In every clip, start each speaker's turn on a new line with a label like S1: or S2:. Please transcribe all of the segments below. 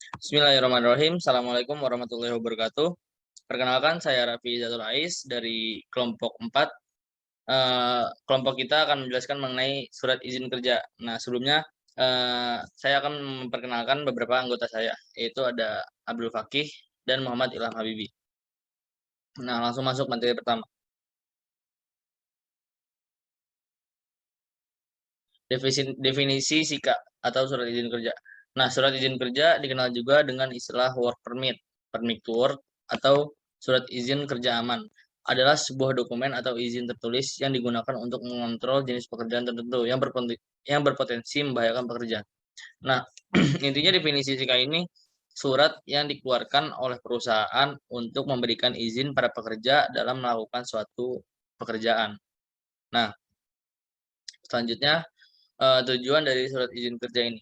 S1: Bismillahirrahmanirrahim. Assalamualaikum warahmatullahi wabarakatuh. Perkenalkan, saya Raffi Zatul Ais dari kelompok 4. Kelompok kita akan menjelaskan mengenai surat izin kerja. Nah, sebelumnya saya akan memperkenalkan beberapa anggota saya, yaitu ada Abdul Fakih dan Muhammad Ilham Habibi. Nah, langsung masuk materi pertama. Definisi SIKA atau surat izin kerja. Nah, surat izin kerja dikenal juga dengan istilah work permit, permit to work, atau surat izin kerja aman. Adalah sebuah dokumen atau izin tertulis yang digunakan untuk mengontrol jenis pekerjaan tertentu yang berpotensi membahayakan pekerja. Nah, intinya definisi SIKA ini surat yang dikeluarkan oleh perusahaan untuk memberikan izin pada pekerja dalam melakukan suatu pekerjaan. Nah, selanjutnya tujuan dari surat izin kerja ini.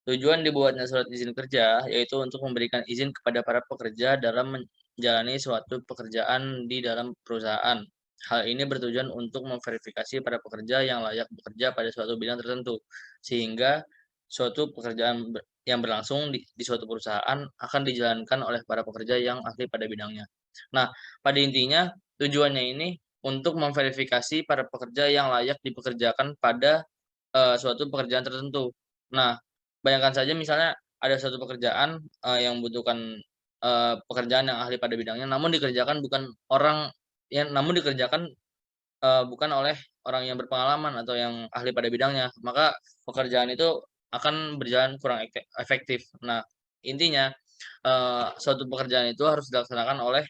S1: Tujuan dibuatnya surat izin kerja yaitu untuk memberikan izin kepada para pekerja dalam menjalani suatu pekerjaan di dalam perusahaan. Hal ini bertujuan untuk memverifikasi para pekerja yang layak bekerja pada suatu bidang tertentu, sehingga suatu pekerjaan yang berlangsung di suatu perusahaan akan dijalankan oleh para pekerja yang ahli pada bidangnya. Nah, pada intinya tujuannya ini untuk memverifikasi para pekerja yang layak dipekerjakan pada suatu pekerjaan tertentu. Nah, bayangkan saja misalnya ada suatu pekerjaan, yang membutuhkan, pekerjaan yang ahli pada bidangnya, namun dikerjakan, bukan oleh orang yang berpengalaman atau yang ahli pada bidangnya, maka pekerjaan itu akan berjalan kurang efektif. Nah, intinya, suatu pekerjaan itu harus dilaksanakan oleh,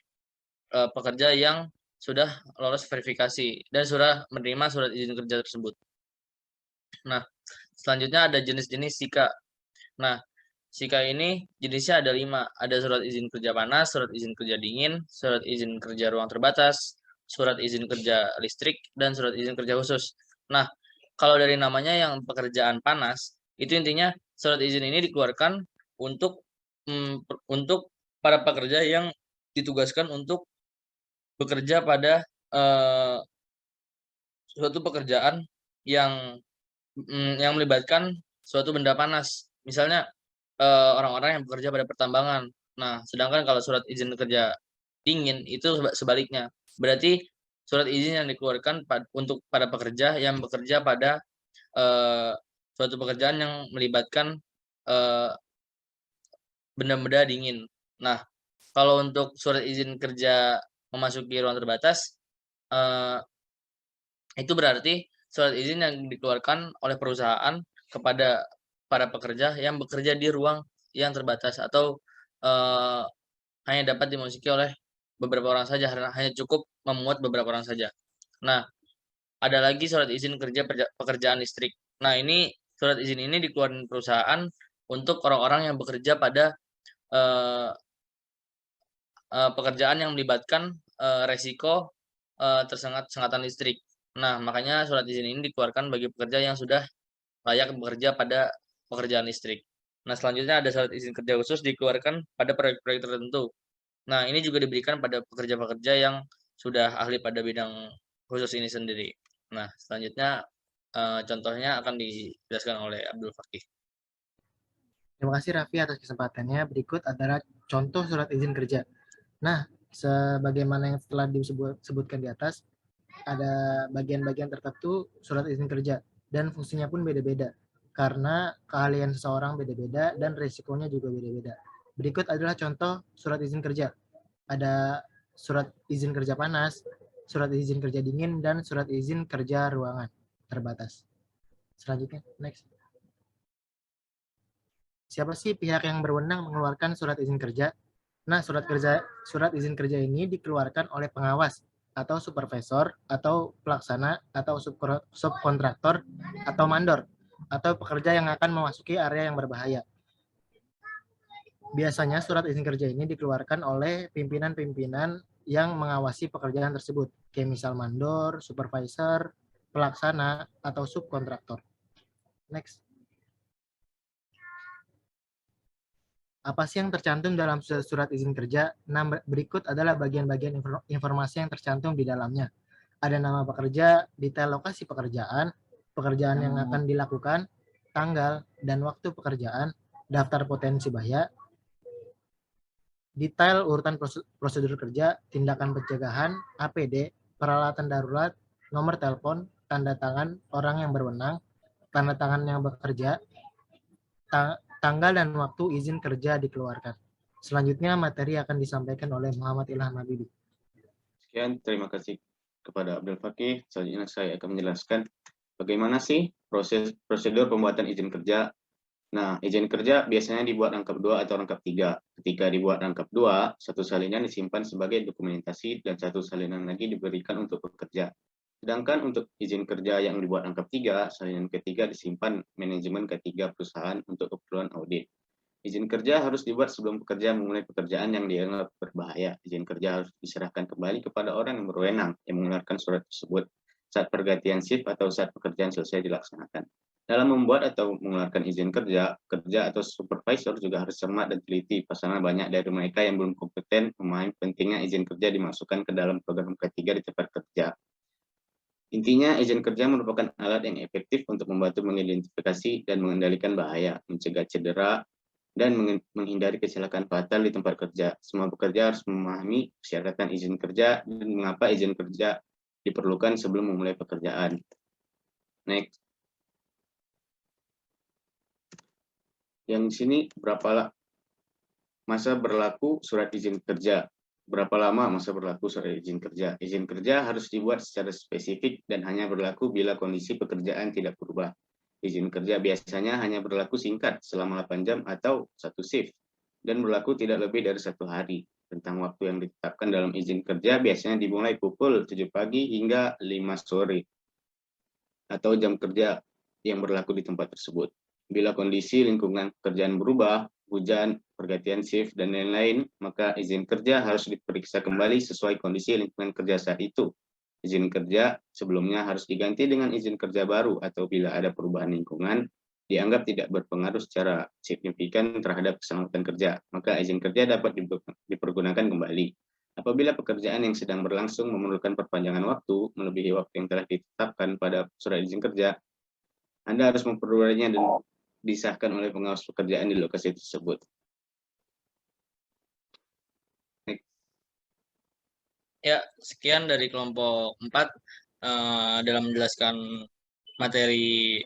S1: pekerja yang sudah lolos verifikasi dan sudah menerima surat izin kerja tersebut. Nah, selanjutnya ada jenis-jenis SIKA. Nah, SIKA ini jenisnya ada 5, ada surat izin kerja panas, surat izin kerja dingin, surat izin kerja ruang terbatas, surat izin kerja listrik, dan surat izin kerja khusus. Nah, kalau dari namanya yang pekerjaan panas, itu intinya surat izin ini dikeluarkan untuk untuk para pekerja yang ditugaskan untuk bekerja pada, eee, suatu pekerjaan yang yang melibatkan suatu benda panas. Misalnya, orang-orang yang bekerja pada pertambangan. Nah, sedangkan kalau surat izin kerja dingin itu sebaliknya. Berarti surat izin yang dikeluarkan untuk para pekerja yang bekerja pada, eee, suatu pekerjaan yang melibatkan, eee, benda-benda dingin. Nah, kalau untuk surat izin kerja memasuki ruang terbatas, eee, itu berarti surat izin yang dikeluarkan oleh perusahaan kepada para pekerja yang bekerja di ruang yang terbatas atau, eee, hanya dapat dimasuki oleh beberapa orang saja, hanya cukup memuat beberapa orang saja. Nah, ada lagi surat izin kerja pekerjaan listrik. Nah, ini surat izin ini dikeluarin perusahaan untuk orang-orang yang bekerja pada, eee pekerjaan yang melibatkan, resiko, tersengat sengatan listrik. Nah, makanya surat izin ini dikeluarkan bagi pekerja yang sudah layak bekerja pada pekerjaan listrik. Nah, selanjutnya ada surat izin kerja khusus dikeluarkan pada proyek-proyek tertentu. Nah, ini juga diberikan pada pekerja-pekerja yang sudah ahli pada bidang khusus ini sendiri. Nah, selanjutnya, contohnya akan dijelaskan oleh Abdul Fakih.
S2: Terima kasih Raffi atas kesempatannya. Berikut adalah contoh surat izin kerja. Nah, sebagaimana yang telah disebutkan di atas, ada bagian-bagian tertentu surat izin kerja dan fungsinya pun beda-beda karena keahlian seseorang beda-beda dan risikonya juga beda-beda. Berikut adalah contoh surat izin kerja. Ada surat izin kerja panas, surat izin kerja dingin, dan surat izin kerja ruangan terbatas. Selanjutnya, next. Siapa sih pihak yang berwenang mengeluarkan surat izin kerja? Nah, surat izin kerja ini dikeluarkan oleh pengawas atau supervisor atau pelaksana atau subkontraktor atau mandor atau pekerja yang akan memasuki area yang berbahaya. Biasanya surat izin kerja ini dikeluarkan oleh pimpinan-pimpinan yang mengawasi pekerjaan tersebut, kayak misal mandor, supervisor, pelaksana, atau subkontraktor. Next. Apa sih yang tercantum dalam surat izin kerja? Nah, berikut adalah bagian-bagian informasi yang tercantum di dalamnya. Ada nama pekerja, detail lokasi pekerjaan, pekerjaan yang akan dilakukan, tanggal dan waktu pekerjaan, daftar potensi bahaya, detail urutan prosedur kerja, tindakan pencegahan, APD, peralatan darurat, nomor telepon, tanda tangan orang yang berwenang, tanda tangan yang bekerja, tanggal dan waktu izin kerja dikeluarkan. Selanjutnya materi akan disampaikan oleh Muhammad Ilham Habibie.
S3: Sekian, terima kasih kepada Abdul Fakih. Selanjutnya saya akan menjelaskan bagaimana sih prosedur pembuatan izin kerja. Nah, izin kerja biasanya dibuat rangkap 2 atau rangkap 3. Ketika dibuat rangkap 2, satu salinan disimpan sebagai dokumentasi dan satu salinan lagi diberikan untuk bekerja. Sedangkan untuk izin kerja yang dibuat rangkap 3, salinan ketiga disimpan manajemen ketiga perusahaan untuk keperluan audit. Izin kerja harus dibuat sebelum pekerja memulai pekerjaan yang dianggap berbahaya. Izin kerja harus diserahkan kembali kepada orang yang berwenang yang mengeluarkan surat tersebut saat pergantian shift atau saat pekerjaan selesai dilaksanakan. Dalam membuat atau mengeluarkan izin kerja, kerja atau supervisor juga harus cermat dan teliti. Pasalnya banyak dari mereka yang belum kompeten memahami pentingnya izin kerja dimasukkan ke dalam program ketiga di tempat kerja. Intinya, izin kerja merupakan alat yang efektif untuk membantu mengidentifikasi dan mengendalikan bahaya, mencegah cedera, dan menghindari kecelakaan fatal di tempat kerja. Semua pekerja harus memahami persyaratan izin kerja dan mengapa izin kerja diperlukan sebelum memulai pekerjaan. Next. Yang di sini berapa masa berlaku surat izin kerja? Berapa lama masa berlaku surat izin kerja? Izin kerja harus dibuat secara spesifik dan hanya berlaku bila kondisi pekerjaan tidak berubah. Izin kerja biasanya hanya berlaku singkat selama 8 jam atau satu shift dan berlaku tidak lebih dari 1 hari. Tentang waktu yang ditetapkan dalam izin kerja biasanya dimulai pukul 7 pagi hingga 5 sore atau jam kerja yang berlaku di tempat tersebut. Bila kondisi lingkungan pekerjaan berubah, hujan, pergantian shift, dan lain-lain, maka izin kerja harus diperiksa kembali sesuai kondisi lingkungan kerja saat itu. Izin kerja sebelumnya harus diganti dengan izin kerja baru atau bila ada perubahan lingkungan, dianggap tidak berpengaruh secara signifikan terhadap keselamatan kerja, maka izin kerja dapat dipergunakan kembali. Apabila pekerjaan yang sedang berlangsung memerlukan perpanjangan waktu, melebihi waktu yang telah ditetapkan pada surat izin kerja, Anda harus memperolehnya dan disahkan oleh pengawas pekerjaan di lokasi tersebut.
S1: Ya, sekian dari kelompok 4 dalam menjelaskan materi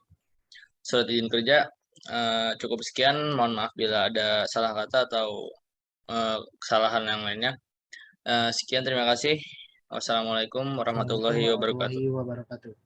S1: surat izin kerja. Cukup sekian, mohon maaf bila ada salah kata atau kesalahan yang lainnya. Sekian, terima kasih. Wassalamualaikum warahmatullahi wabarakatuh.
S2: Warahmatullahi wabarakatuh.